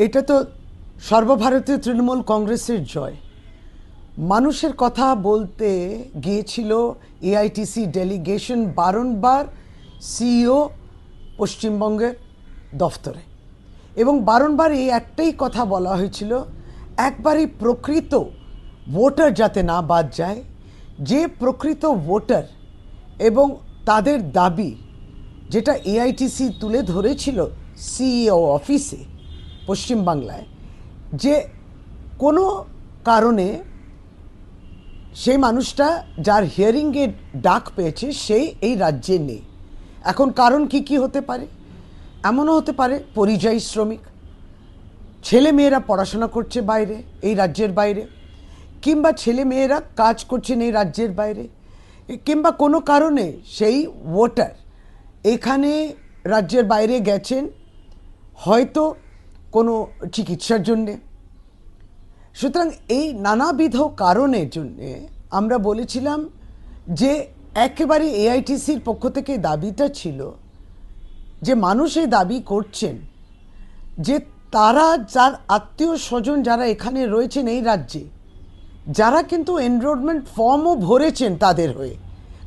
এটা তো সর্বভারতীয় তৃণমূল কংগ্রেসের জয়। মানুষের কথা বলতে গিয়েছিল এআইটিসি ডেলিগেশন বারংবার সিইও পশ্চিমবঙ্গের দফতরে, এবং বারংবার এই একটাই কথা বলা হয়েছিল, একবারই প্রকৃত ভোটার যাতে না বাদ যায়। যে প্রকৃত ভোটার এবং তাদের দাবি যেটা এআইটিসি তুলে ধরেছিল সিইও অফিসে পশ্চিমবাংলায়, যে কোনো কারণে সেই মানুষটা যার হিয়ারিংয়ের ডাক পেয়েছে সেই এই রাজ্যে নেই। এখন কারণ কি হতে পারে? এমনও হতে পারে পরিযায়ী শ্রমিক, ছেলে মেয়েরা পড়াশোনা করছে বাইরে, এই রাজ্যের বাইরে, কিংবা ছেলে মেয়েরা কাজ করছেন এই রাজ্যের বাইরে, কিংবা কোনো কারণে সেই ভোটার এখানে রাজ্যের বাইরে গেছেন হয়তো কোনো চিকিৎসার জন্যে। সুতরাং এই নানাবিধ কারণের জন্যে আমরা বলেছিলাম যে একেবারে এআইটিসির পক্ষ থেকে দাবিটা ছিল যে মানুষ এই দাবি করছেন যে তারা যার আত্মীয় স্বজন যারা এখানে রয়েছেন এই রাজ্যে, যারা কিন্তু এনরোলমেন্ট ফর্মও ভরেছেন তাদের হয়ে,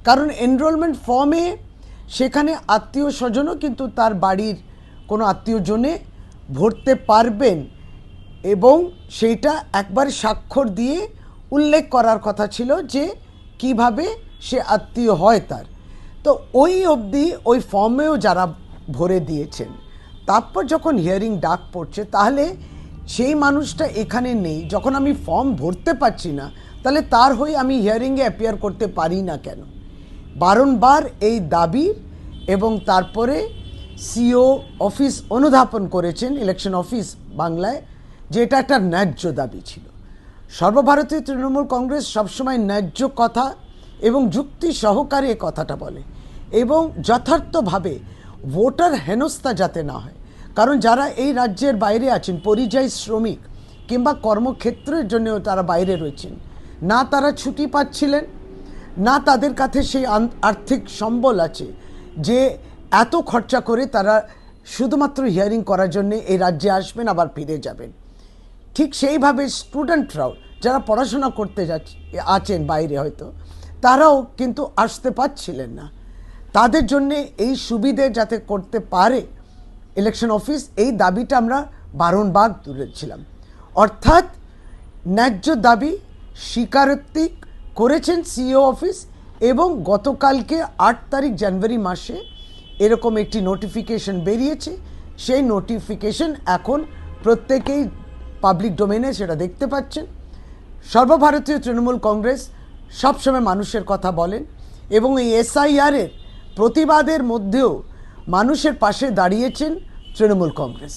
কারণ এনরোলমেন্ট ফর্মে সেখানে আত্মীয় স্বজনও কিন্তু তার বাড়ির কোনো আত্মীয়জনে ভরতে পারবেন, এবং সেইটা একবার স্বাক্ষর দিয়ে উল্লেখ করার কথা ছিল যে কিভাবে সে আত্মীয় হয় তার। তো ওই অবধি ওই ফর্মেও যারা ভরে দিয়েছেন, তারপর যখন হিয়ারিং ডাক পড়ছে তাহলে সেই মানুষটা এখানে নেই, যখন আমি ফর্ম ভরতে পারছি না তাহলে তার হয়ে আমি হিয়ারিংয়ে অ্যাপিয়ার করতে পারি না কেন? বারংবার এই দাবি, এবং তারপরে সিও অফিস অনুধাবন করেছেন, ইলেকশন অফিস বাংলায়, যে এটা একটা ন্যায্য দাবি ছিল। সর্বভারতীয় তৃণমূল কংগ্রেস সবসময় ন্যায্য কথা এবং যুক্তি সহকারে এ কথাটা বলে, এবং যথার্থভাবে ভোটার হেনস্থা যাতে না হয়। কারণ যারা এই রাজ্যের বাইরে আছেন, পরিযায়ী শ্রমিক কিংবা কর্মক্ষেত্রের জন্যও তারা বাইরে রয়েছেন, না তারা ছুটি পাচ্ছিলেন, না তাদের কাছে সেই আর্থিক সম্বল আছে যে এত খরচা করে তারা শুধুমাত্র হিয়ারিং করার জন্যে এই রাজ্যে আসবেন আবার ফিরে যাবেন। ঠিক সেইভাবে স্টুডেন্টরাও যারা পড়াশোনা করতে আছেন বাইরে, হয়তো তারাও কিন্তু আসতে পারছিলেন না। তাদের জন্যে এই সুবিধে যাতে করতে পারে ইলেকশন অফিস, এই দাবিটা আমরা বারংবার তুলেছিলাম। অর্থাৎ ন্যায্য দাবি স্বীকারোক্তি করেছেন সিইও অফিস, এবং গতকালকে 8 তারিখ জানুয়ারি মাসে এরকম একটি নোটিফিকেশন বেরিয়েছে। সেই নোটিফিকেশন এখন প্রত্যেকেই পাবলিক ডোমেনে সেটা দেখতে পাচ্ছেন। সর্বভারতীয় তৃণমূল কংগ্রেস সবসময় মানুষের কথা বলেন, এবং এই এসআইআরের প্রতিবাদের মধ্যেও মানুষের পাশে দাঁড়িয়েছেন তৃণমূল কংগ্রেস।